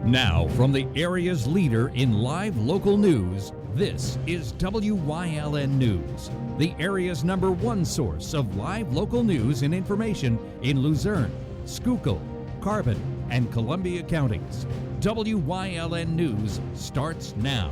Now, from the area's leader in live local news, this is Wyln News, the area's #1 source of live local news and information in Luzerne, Schuylkill, Carbon, and Columbia counties. Wyln News starts now.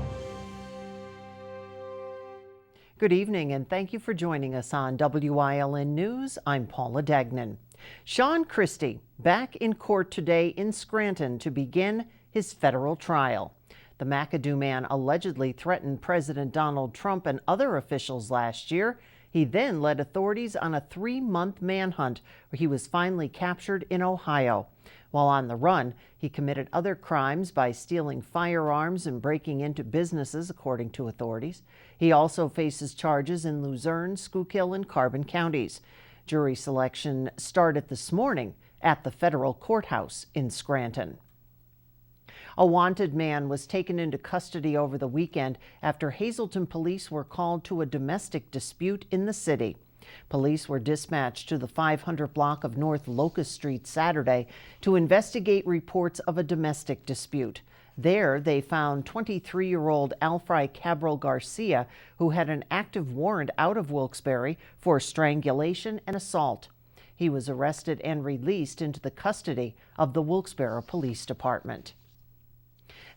Good evening, and thank you for joining us on Wyln News. I'm Paula Dagnan. Sean Christie back in court today in Scranton to begin his federal trial. The McAdoo man allegedly threatened President Donald Trump and other officials last year. He then led authorities on a 3-month manhunt where he was finally captured in Ohio. While on the run, he committed other crimes by stealing firearms and breaking into businesses, according to authorities. He also faces charges in Luzerne, Schuylkill, and Carbon counties. Jury selection started this morning at the federal courthouse in Scranton. A wanted man was taken into custody over the weekend after Hazleton police were called to a domestic dispute in the city. Police were dispatched to the 500 block of North Locust Street Saturday to investigate reports of a domestic dispute. There, they found 23-year-old Alfred Cabral Garcia, who had an active warrant out of Wilkes-Barre for strangulation and assault. He was arrested and released into the custody of the Wilkes-Barre Police Department.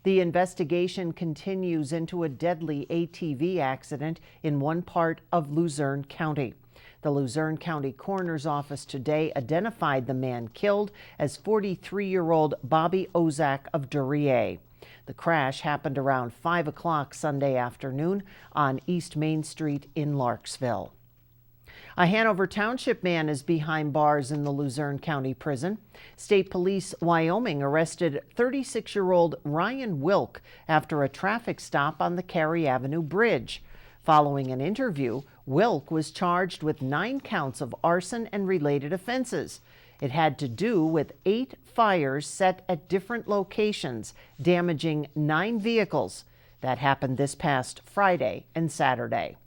The investigation continues into a deadly ATV accident in one part of Luzerne County. The Luzerne County Coroner's Office today identified the man killed as 43-year-old Bobby Ozak of Duryea. The crash happened around 5 o'clock Sunday afternoon on East Main Street in Larksville. A Hanover Township man is behind bars in the Luzerne County Prison. State Police Wyoming arrested 36-year-old Ryan Wilk after a traffic stop on the Cary Avenue Bridge. Following an interview, Wilk was charged with 9 counts of arson and related offenses. It had to do with 8 fires set at different locations, damaging 9 vehicles. That happened this past Friday and Saturday.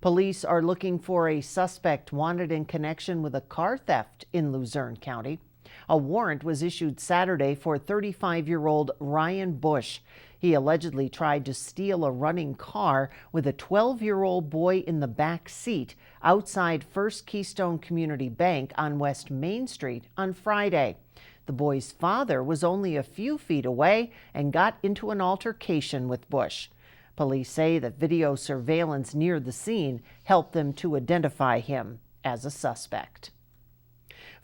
Police are looking for a suspect wanted in connection with a car theft in Luzerne County. A warrant was issued Saturday for 35-year-old Ryan Bush. He allegedly tried to steal a running car with a 12-year-old boy in the back seat outside First Keystone Community Bank on West Main Street on Friday. The boy's father was only a few feet away and got into an altercation with Bush. Police say that video surveillance near the scene helped them to identify him as a suspect.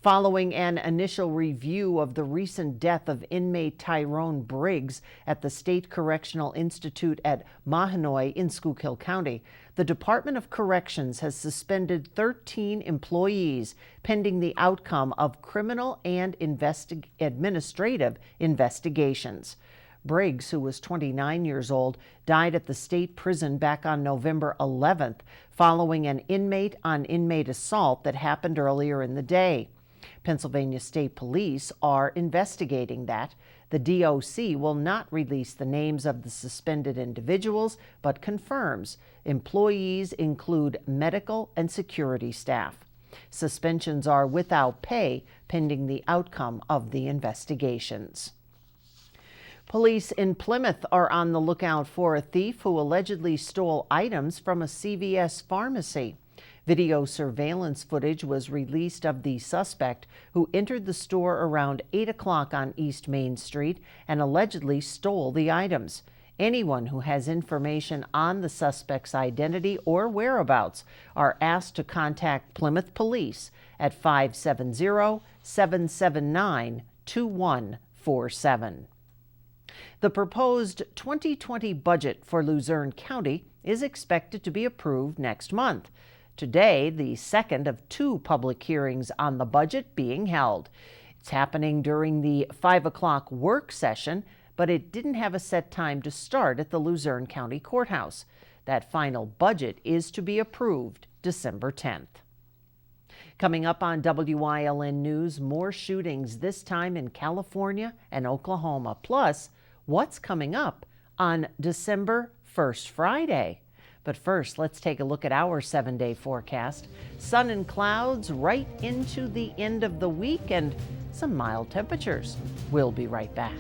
Following an initial review of the recent death of inmate Tyrone Briggs at the State Correctional Institute at Mahanoy in Schuylkill County, the Department of Corrections has suspended 13 employees pending the outcome of criminal and administrative investigations. Briggs, who was 29 years old, died at the state prison back on November 11th following an inmate-on-inmate assault that happened earlier in the day. Pennsylvania State Police are investigating that. The DOC will not release the names of the suspended individuals, but confirms employees include medical and security staff. Suspensions are without pay pending the outcome of the investigations. Police in Plymouth are on the lookout for a thief who allegedly stole items from a CVS pharmacy. Video surveillance footage was released of the suspect who entered the store around 8 o'clock on East Main Street and allegedly stole the items. Anyone who has information on the suspect's identity or whereabouts are asked to contact Plymouth Police at 570-779-2147. The proposed 2020 budget for Luzerne County is expected to be approved next month. Today, the second of 2 public hearings on the budget being held. It's happening during the 5 o'clock work session, but it didn't have a set time to start at the Luzerne County Courthouse. That final budget is to be approved December 10th. Coming up on Wyln News, more shootings, this time in California and Oklahoma. Plus, what's coming up on December 1st, Friday? But first, let's take a look at our 7-day forecast. Sun and clouds right into the end of the week and some mild temperatures. We'll be right back.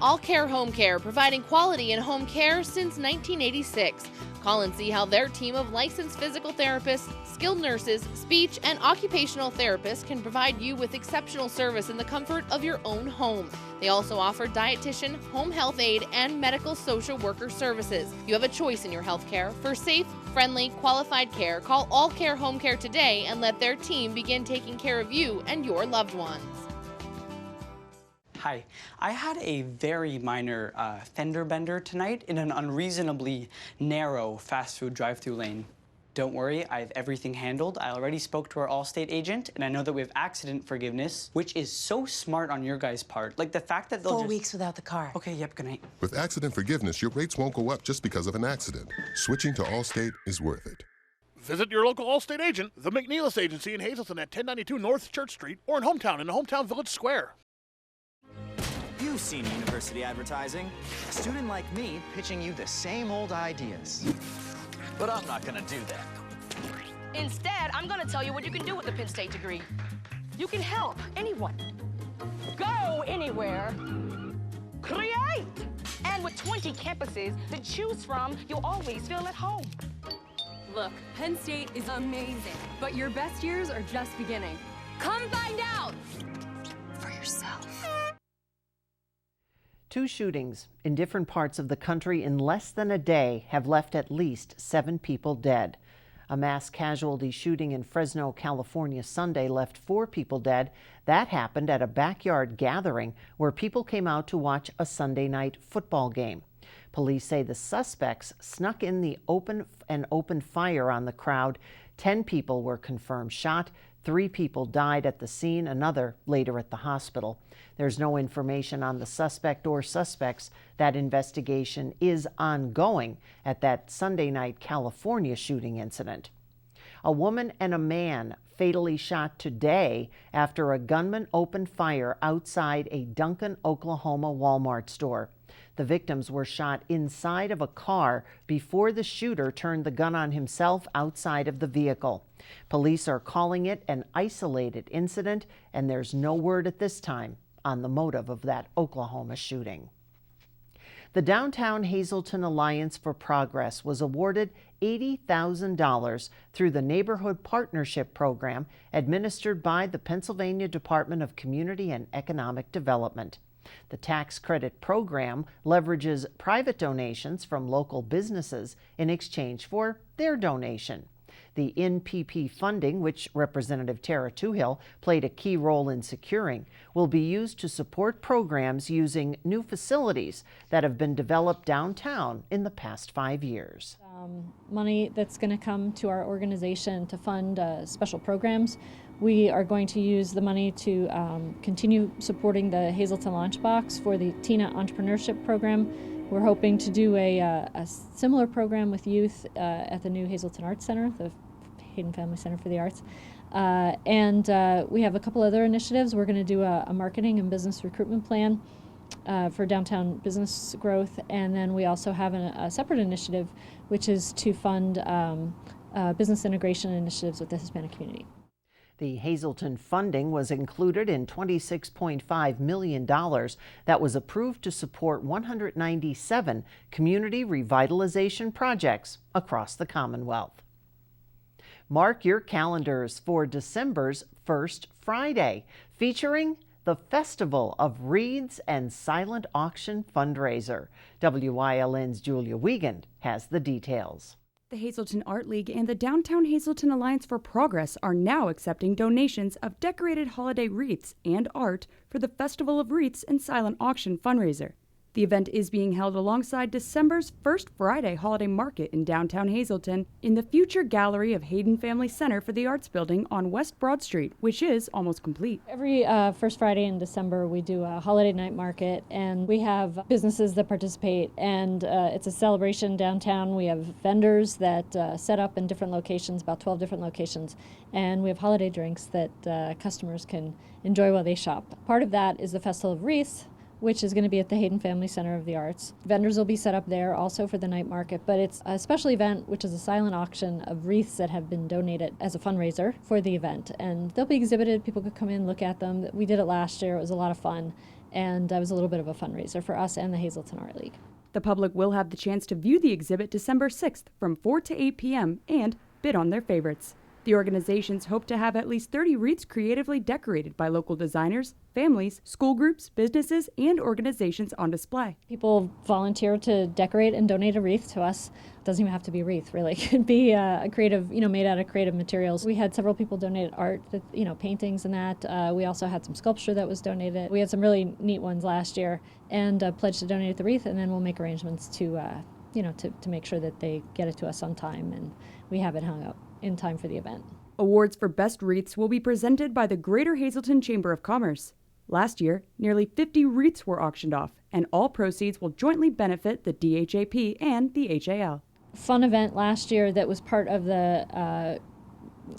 All Care Home Care, providing quality in home care since 1986. Call and see how their team of licensed physical therapists, skilled nurses, speech, and occupational therapists can provide you with exceptional service in the comfort of your own home. They also offer dietitian, home health aide, and medical social worker services. You have a choice in your health care. For safe, friendly, qualified care, call All Care Home Care today and let their team begin taking care of you and your loved ones. Hi, I had a very minor fender bender tonight in an unreasonably narrow fast food drive-through lane. Don't worry, I have everything handled. I already spoke to our Allstate agent, and I know that we have accident forgiveness, which is so smart on your guys' part. Like the fact that they'll 4 weeks without the car. Okay, yep, good night. With accident forgiveness, your rates won't go up just because of an accident. Switching to Allstate is worth it. Visit your local Allstate agent, the McNeilis Agency in Hazleton at 1092 North Church Street, or in Hometown in the Hometown Village Square. You've seen university advertising. A student like me pitching you the same old ideas. But I'm not gonna do that. Instead, I'm gonna tell you what you can do with a Penn State degree. You can help anyone. Go anywhere. Create! And with 20 campuses to choose from, you'll always feel at home. Look, Penn State is amazing, but your best years are just beginning. Come find out for yourself. 2 shootings in different parts of the country in less than a day have left at least 7 people dead. A mass casualty shooting in Fresno, California Sunday left 4 people dead. That happened at a backyard gathering where people came out to watch a Sunday night football game. Police say the suspects snuck in the opened fire on the crowd. 10 people were confirmed shot. 3 people died at the scene, another later at the hospital. There's no information on the suspect or suspects. That investigation is ongoing at that Sunday night California shooting incident. A woman and a man fatally shot today after a gunman opened fire outside a Duncan, Oklahoma Walmart store. The victims were shot inside of a car before the shooter turned the gun on himself outside of the vehicle. Police are calling it an isolated incident, and there's no word at this time on the motive of that Oklahoma shooting. The Downtown Hazleton Alliance for Progress was awarded $80,000 through the Neighborhood Partnership Program administered by the Pennsylvania Department of Community and Economic Development. The tax credit program leverages private donations from local businesses in exchange for their donation. The NPP funding, which Representative Tara Toohill played a key role in securing, will be used to support programs using new facilities that have been developed downtown in the past 5 years. Money that's going to come to our organization to fund special programs. We are going to use the money to continue supporting the Hazleton Launchbox for the TINA Entrepreneurship Program. We're hoping to do a similar program with youth at the new Hazleton Arts Center, the Hayden Family Center for the Arts. And we have a couple other initiatives. We're going to do a marketing and business recruitment plan for downtown business growth. And then we also have a separate initiative, which is to fund business integration initiatives with the Hispanic community. The Hazleton funding was included in $26.5 million that was approved to support 197 community revitalization projects across the Commonwealth. Mark your calendars for December's First Friday, featuring the Festival of Reeds and Silent Auction fundraiser. WYLN's Julia Wiegand has the details. The Hazleton Art League and the Downtown Hazleton Alliance for Progress are now accepting donations of decorated holiday wreaths and art for the Festival of Wreaths and Silent Auction fundraiser. The event is being held alongside December's first Friday holiday market in downtown Hazleton in the future gallery of Hayden Family Center for the Arts Building on West Broad Street, which is almost complete. Every first Friday in December, we do a holiday night market, and we have businesses that participate, and it's a celebration downtown. We have vendors that set up in different locations, about 12 different locations, and we have holiday drinks that customers can enjoy while they shop. Part of that is the Festival of Wreaths, which is going to be at the Hayden Family Center of the Arts. Vendors will be set up there also for the night market, but it's a special event, which is a silent auction of wreaths that have been donated as a fundraiser for the event. And they'll be exhibited. People could come in, look at them. We did it last year. It was a lot of fun, and it was a little bit of a fundraiser for us and the Hazleton Art League. The public will have the chance to view the exhibit December 6th from 4 to 8 p.m. and bid on their favorites. The organizations hope to have at least 30 wreaths creatively decorated by local designers, families, school groups, businesses, and organizations on display. People volunteer to decorate and donate a wreath to us. It doesn't even have to be a wreath, really. It could be a creative, made out of creative materials. We had several people donate art, paintings and that. We also had some sculpture that was donated. We had some really neat ones last year, and pledged to donate the wreath, and then we'll make arrangements to make sure that they get it to us on time, and we have it hung up in time for the event. Awards for best wreaths will be presented by the Greater Hazleton Chamber of Commerce. Last year, nearly 50 wreaths were auctioned off, and all proceeds will jointly benefit the DHAP and the HAL. Fun event last year that was part of the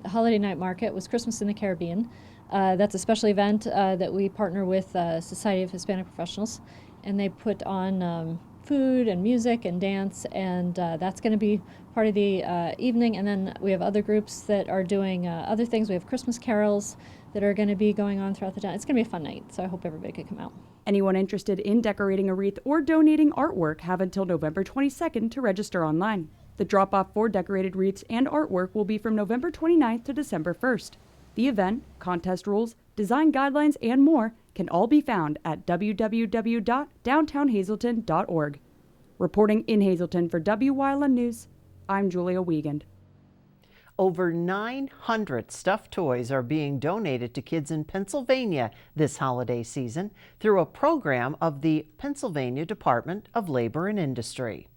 holiday night market was Christmas in the Caribbean. That's a special event that we partner with Society of Hispanic Professionals, and they put on food and music and dance, and that's going to be part of the evening. And then we have other groups that are doing other things. We have Christmas carols that are going to be going on throughout the town. It's going to be a fun night, so I hope everybody could come out. Anyone interested in decorating a wreath or donating artwork have until November 22nd to register online. The drop-off for decorated wreaths and artwork will be from November 29th to December 1st. The event, contest rules, design guidelines, and more can all be found at www.downtownhazelton.org. Reporting in Hazleton for Wyln News, I'm Julia Wiegand. Over 900 stuffed toys are being donated to kids in Pennsylvania this holiday season through a program of the Pennsylvania Department of Labor and Industry.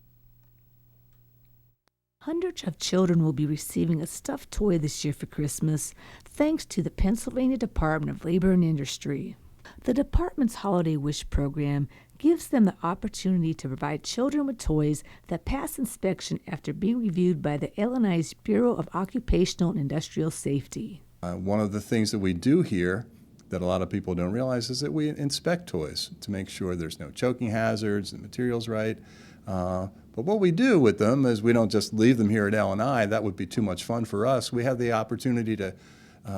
Hundreds of children will be receiving a stuffed toy this year for Christmas, thanks to the Pennsylvania Department of Labor and Industry. The department's Holiday Wish program gives them the opportunity to provide children with toys that pass inspection after being reviewed by the Illinois Bureau of Occupational and Industrial Safety. One of the things that we do here that a lot of people don't realize is that we inspect toys to make sure there's no choking hazards, the material's right. But what we do with them is we don't just leave them here at L&I. That would be too much fun for us. We have the opportunity to,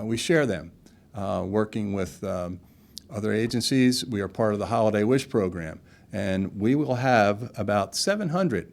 we share them, working with other agencies. We are part of the Holiday Wish program, and we will have about 700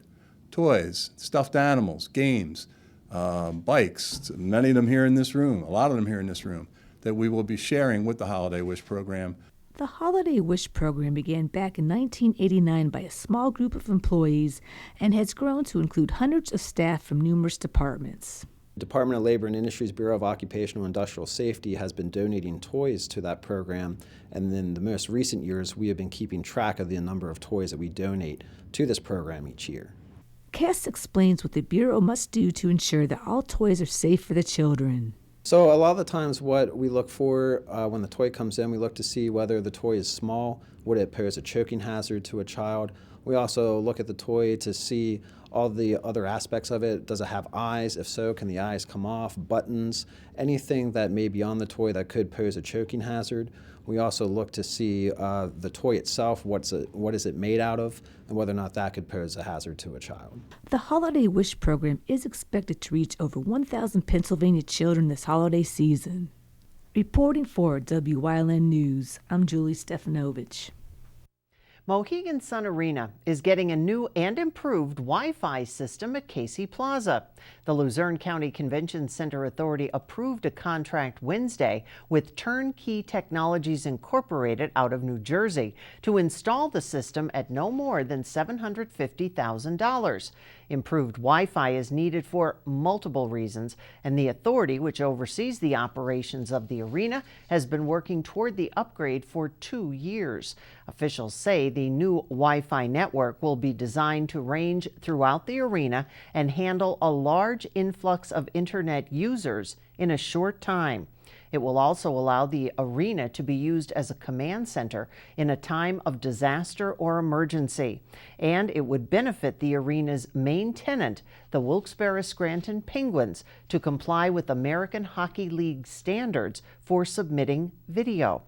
toys, stuffed animals, games, bikes, many of them here in this room, a lot of them here in this room, that we will be sharing with the Holiday Wish program. The Holiday Wish program began back in 1989 by a small group of employees and has grown to include hundreds of staff from numerous departments. The Department of Labor and Industry's Bureau of Occupational and Industrial Safety has been donating toys to that program, and in the most recent years we have been keeping track of the number of toys that we donate to this program each year. Cass explains what the Bureau must do to ensure that all toys are safe for the children. So a lot of the times what we look for when the toy comes in, we look to see whether the toy is small, would it pose a choking hazard to a child. We also look at the toy to see all the other aspects of it. Does it have eyes? If so, can the eyes come off? Buttons, anything that may be on the toy that could pose a choking hazard. We also look to see the toy itself, what is it made out of, and whether or not that could pose a hazard to a child. The Holiday Wish program is expected to reach over 1,000 Pennsylvania children this holiday season. Reporting for Wyln News, I'm Julie Stefanovich. Mohegan Sun Arena is getting a new and improved Wi-Fi system at Casey Plaza. The Luzerne County Convention Center Authority approved a contract Wednesday with Turnkey Technologies Incorporated out of New Jersey to install the system at no more than $750,000. Improved Wi-Fi is needed for multiple reasons, and the authority, which oversees the operations of the arena, has been working toward the upgrade for 2 years. Officials say the new Wi-Fi network will be designed to range throughout the arena and handle a large influx of internet users in a short time. It will also allow the arena to be used as a command center in a time of disaster or emergency. And it would benefit the arena's main tenant, the Wilkes-Barre-Scranton Penguins, to comply with American Hockey League standards for submitting video.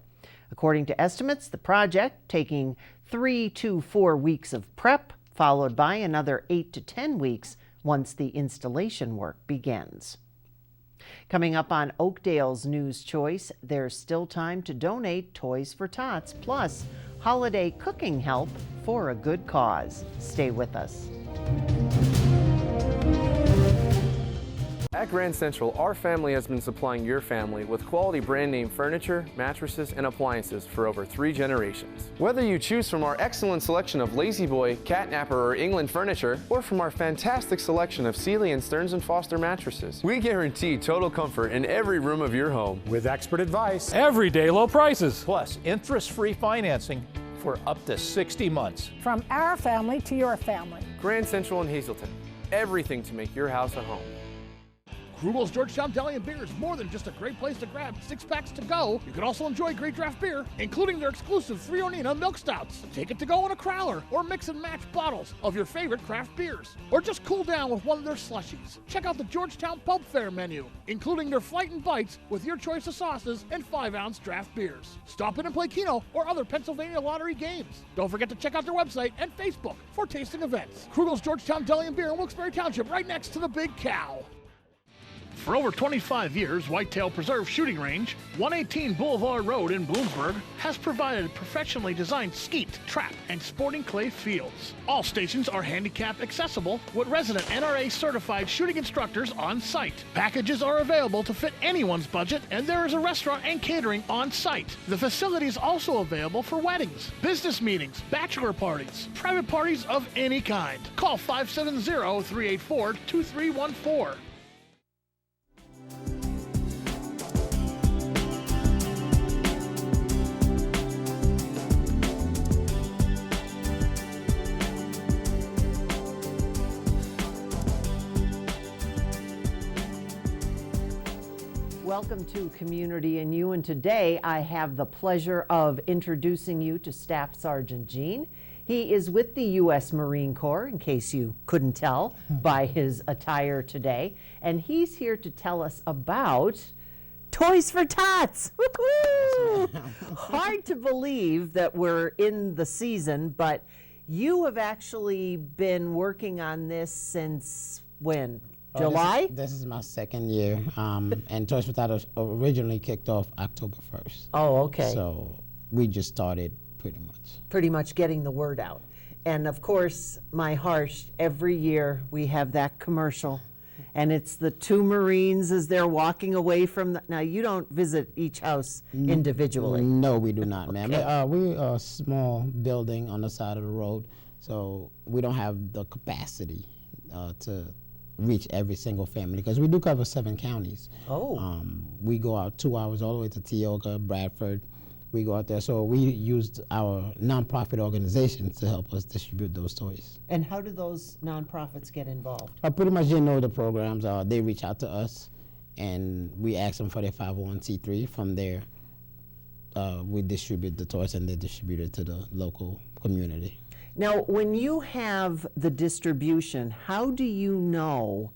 According to estimates, the project, taking 3 to 4 weeks of prep, followed by another 8 to 10 weeks once the installation work begins. Coming up on Oakdale's News Choice, there's still time to donate Toys for Tots, plus holiday cooking help for a good cause. Stay with us. At Grand Central, our family has been supplying your family with quality brand name furniture, mattresses, and appliances for over 3 generations. Whether you choose from our excellent selection of Lazy Boy, Catnapper, or England furniture, or from our fantastic selection of Sealy and Stearns & Foster mattresses, we guarantee total comfort in every room of your home. With expert advice, everyday low prices, plus interest-free financing for up to 60 months. From our family to your family. Grand Central in Hazleton, everything to make your house a home. Krugel's Georgetown Deli and Beer is more than just a great place to grab 6-packs to go. You can also enjoy great draft beer, including their exclusive Three Ornina Milk Stouts. Take it to go in a crowler, or mix and match bottles of your favorite craft beers. Or just cool down with one of their slushies. Check out the Georgetown Pub Fare menu, including their Flight and Bites with your choice of sauces and 5-ounce draft beers. Stop in and play Keno or other Pennsylvania lottery games. Don't forget to check out their website and Facebook for tasting events. Krugel's Georgetown Deli and Beer in Wilkes-Barre Township, right next to the Big Cow. For over 25 years, Whitetail Preserve Shooting Range, 118 Boulevard Road in Bloomsburg, has provided professionally designed skeet, trap, and sporting clay fields. All stations are handicap accessible with resident NRA certified shooting instructors on site. Packages are available to fit anyone's budget, and there is a restaurant and catering on site. The facility is also available for weddings, business meetings, bachelor parties, private parties of any kind. Call 570-384-2314. Welcome to Community and You, and today I have the pleasure of introducing you to Staff Sergeant Gene. He is with the U.S. Marine Corps, in case you couldn't tell by his attire today, and he's here to tell us about Toys for Tots. Woo-hoo! Hard to believe that we're in the season, but you have actually been working on this since when? July? This is my second year, and Toys for Tots originally kicked off October 1st. Oh, okay. So we just started pretty much. Pretty much getting the word out. And of course, my heart, every year we have that commercial, and it's the 2 Marines as they're walking away from the, now you don't visit each house individually. No, we do not, ma'am. Okay. We're a small building on the side of the road, so we don't have the capacity to reach every single family, because we do cover 7 counties. Oh. We go out 2 hours all the way to Tioga, Bradford. We go out there, so we used our nonprofit organizations to help us distribute those toys. And how do those nonprofits get involved? Pretty much they know the programs. They reach out to us, and we ask them for their 501c3. From there, we distribute the toys, and they distribute it to the local community. Now, when you have the distribution, how do you know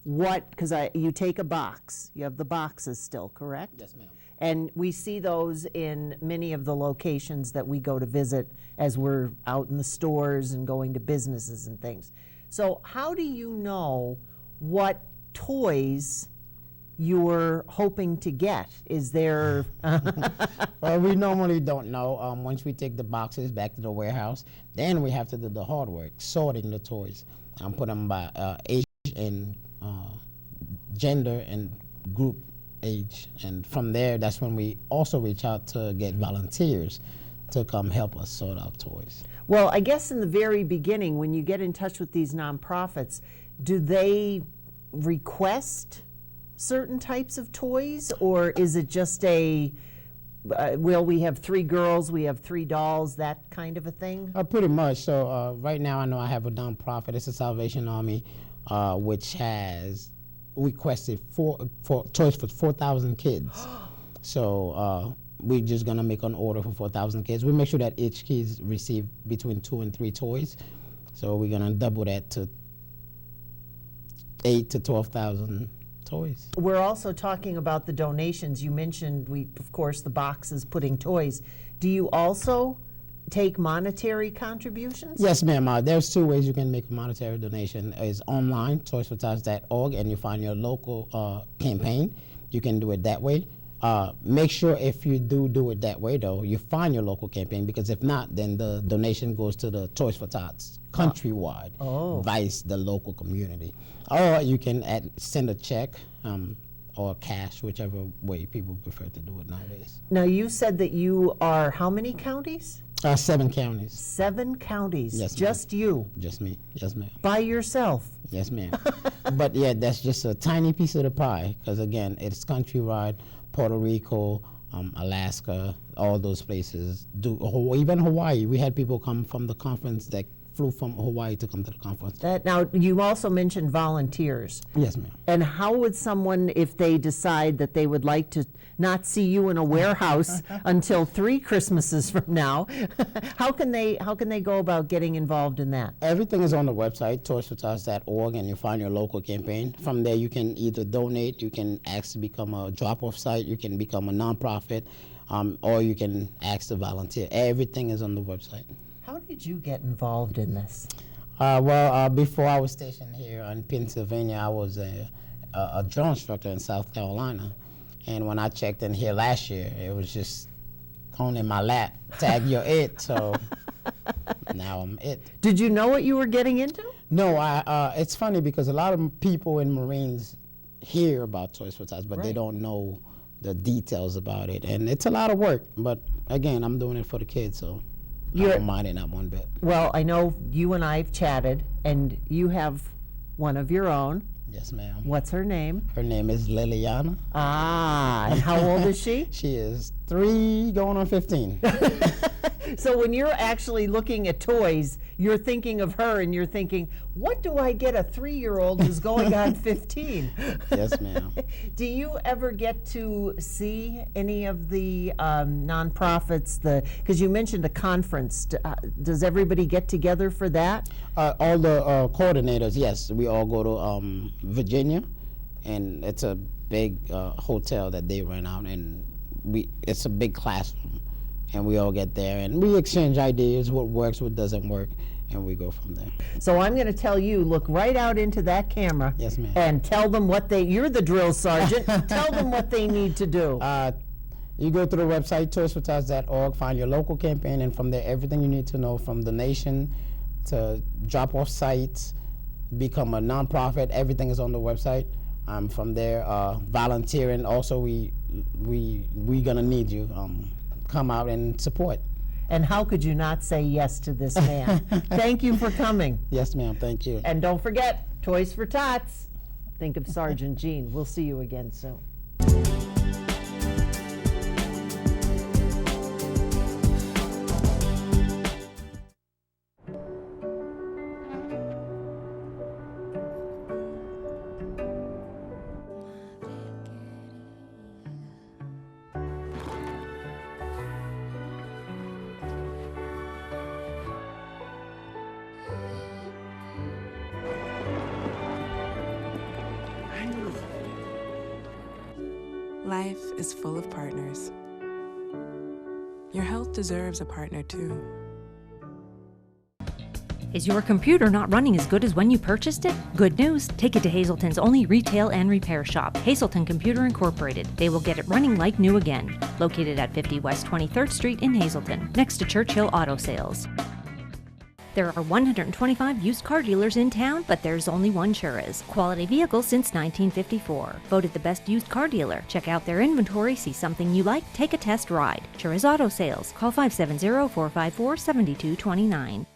what, because you take a box, you have the boxes still, correct? Yes, ma'am. And we see those in many of the locations that we go to visit as we're out in the stores and going to businesses and things. So how do you know what toys you're hoping to get? Is there... Well, we normally don't know. Once we take the boxes back to the warehouse, then we have to do the hard work, sorting the toys, and put them by age and gender and group age. And from there, that's when we also reach out to get volunteers to come help us sort out toys. Well, I guess in the very beginning, when you get in touch with these nonprofits, Do they request certain types of toys, or is it just a, well, we have 3 girls, we have 3 dolls, that kind of a thing? Pretty much. So right now I know I have a nonprofit. It's the Salvation Army, which has requested toys for 4,000 kids. So we're just gonna make an order for 4,000 kids. We make sure that each kid receive between 2 and 3 toys. So we're gonna double that to 8 to 12,000 toys. We're also talking about the donations. You mentioned, of course, the boxes putting toys. Do you also take monetary contributions? Yes, ma'am. There's 2 ways you can make a monetary donation. Is online, toysfortots.org, and you find your local campaign. You can do it that way. Make sure if you do it that way, though, you find your local campaign, because if not, then the donation goes to the Toys for Tots countrywide, vice the local community. Or you can send a check or cash, whichever way people prefer to do it nowadays. Now, you said that you are how many counties? 7 counties. 7 counties? Yes, just you? Just me, yes, ma'am. By yourself? Yes, ma'am. But yeah, that's just a tiny piece of the pie, because again, it's countrywide. Puerto Rico, Alaska, all those places. Even Hawaii. We had people come from the conference that flew from Hawaii to come to the conference. Now, you also mentioned volunteers. Yes, ma'am. And how would someone, if they decide that they would like to not see you in a warehouse until 3 Christmases from now, how can they go about getting involved in that? Everything is on the website, toysfortots.org, and you find your local campaign. From there, you can either donate, you can ask to become a drop-off site, you can become a nonprofit, or you can ask to volunteer. Everything is on the website. How did you get involved in this? Before I was stationed here in Pennsylvania, I was a drill instructor in South Carolina. And when I checked in here last year, it was just on in my lap, tag, you're it. So now I'm it. Did you know what you were getting into? No, it's funny because a lot of people in Marines hear about Toys for Tots, but they don't know the details about it. And it's a lot of work, but again, I'm doing it for the kids, so I don't mind it not one bit. Well, I know you and I have chatted, and you have one of your own. Yes, ma'am. What's her name? Her name is Liliana. Ah, and how old is she? She is 3 going on 15. So when you're actually looking at toys, you're thinking of her and you're thinking, what do I get a 3-year-old who's going on 15? Yes, ma'am. Do you ever get to see any of the nonprofits? Because you mentioned a conference. Does everybody get together for that? All the coordinators, yes. We all go to Virginia, and it's a big hotel that they rent out, and it's a big classroom. And we all get there, and we exchange ideas, what works, what doesn't work, and we go from there. So I'm going to tell you, look right out into that camera. Yes, ma'am. And tell them you're the drill sergeant, tell them what they need to do. You go to the website, toysfortots.org, find your local campaign, and from there, everything you need to know, from donation to drop-off sites, become a nonprofit, everything is on the website. From there, volunteering, also we gonna need you. Come out and support. And how could you not say yes to this man? Thank you for coming. Yes, ma'am. Thank you. And don't forget, Toys for Tots. Think of Sergeant Jean. We'll see you again soon. Life is full of partners. Your health deserves a partner too. Is your computer not running as good as when you purchased it? Good news! Take it to Hazelton's only retail and repair shop, Hazelton Computer Incorporated. They will get it running like new again. Located at 50 West 23rd Street in Hazelton, next to Churchill Auto Sales. There are 125 used car dealers in town, but there's only one Chura's. Quality vehicles since 1954. Voted the best used car dealer. Check out their inventory, see something you like, take a test ride. Chura's Auto Sales. Call 570-454-7229.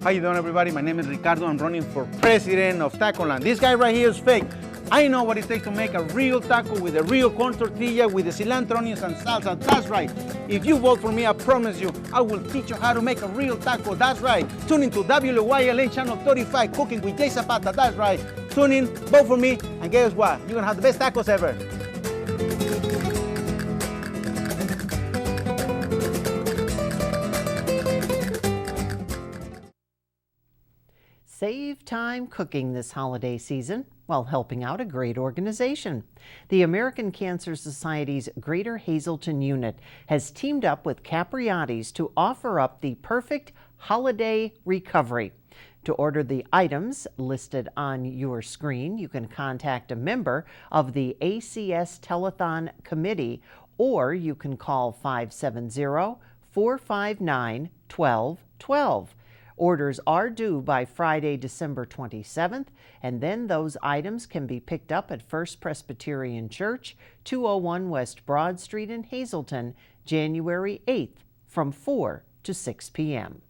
How you doing, everybody? My name is Ricardo. I'm running for president of Tacoland. This guy right here is fake. I know what it takes to make a real taco with a real corn tortilla with the cilantro, onions, and salsa. That's right. If you vote for me, I promise you, I will teach you how to make a real taco. That's right. Tune in to WYLN Channel 35, Cooking with Jay Zapata. That's right. Tune in, vote for me, and guess what? You're going to have the best tacos ever. Save time cooking this holiday season while helping out a great organization. The American Cancer Society's Greater Hazleton unit has teamed up with Capriati's to offer up the perfect holiday recovery. To order the items listed on your screen, you can contact a member of the ACS Telethon Committee, or you can call 570-459-1212. Orders are due by Friday, December 27th, and then those items can be picked up at First Presbyterian Church, 201 West Broad Street in Hazleton, January 8th from 4 to 6 p.m.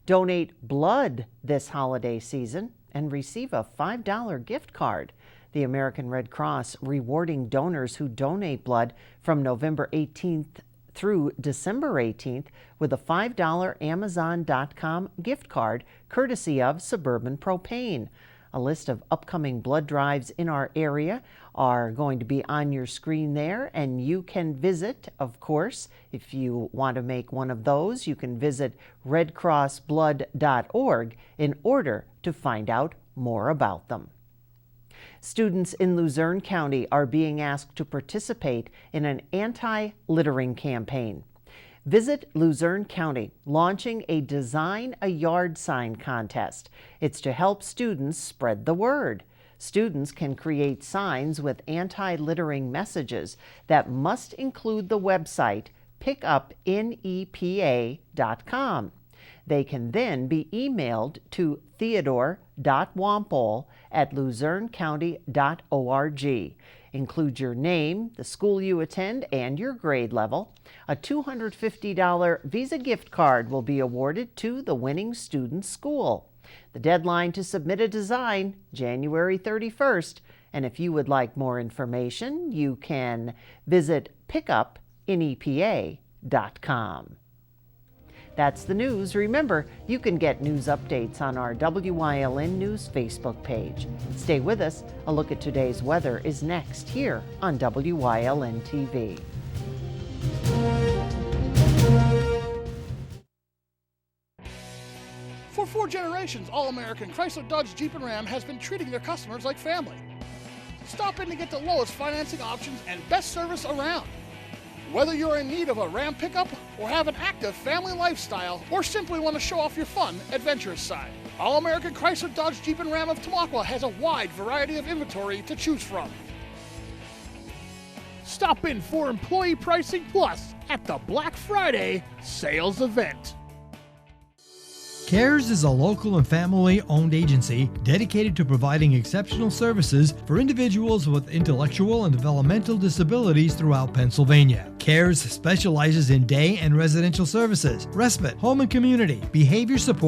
Donate blood this holiday season and receive a $5 gift card. The American Red Cross rewarding donors who donate blood from November 18th through December 18th with a $5 Amazon.com gift card courtesy of Suburban Propane. A list of upcoming blood drives in our area are going to be on your screen there, and you can visit, of course, if you want to make one of those, you can visit redcrossblood.org in order to find out more about them. Students in Luzerne County are being asked to participate in an anti-littering campaign. Visit Luzerne County, launching a Design a Yard sign contest. It's to help students spread the word. Students can create signs with anti-littering messages that must include the website pickupnepa.com. They can then be emailed to theodore.wampole@luzernecounty.org. Include your name, the school you attend, and your grade level. A $250 Visa gift card will be awarded to the winning student's school. The deadline to submit a design, January 31st. And if you would like more information, you can visit pickupnepa.com. That's the news. Remember, you can get news updates on our WYLN News Facebook page. Stay with us. A look at today's weather is next here on WYLN TV. For 4 generations, All-American Chrysler, Dodge, Jeep, and Ram has been treating their customers like family. Stop in to get the lowest financing options and best service around. Whether you're in need of a Ram pickup or have an active family lifestyle or simply want to show off your fun, adventurous side, All-American Chrysler, Dodge, Jeep, and Ram of Tamaqua has a wide variety of inventory to choose from. Stop in for Employee Pricing Plus at the Black Friday sales event. CARES is a local and family-owned agency dedicated to providing exceptional services for individuals with intellectual and developmental disabilities throughout Pennsylvania. CARES specializes in day and residential services, respite, home and community, behavior support,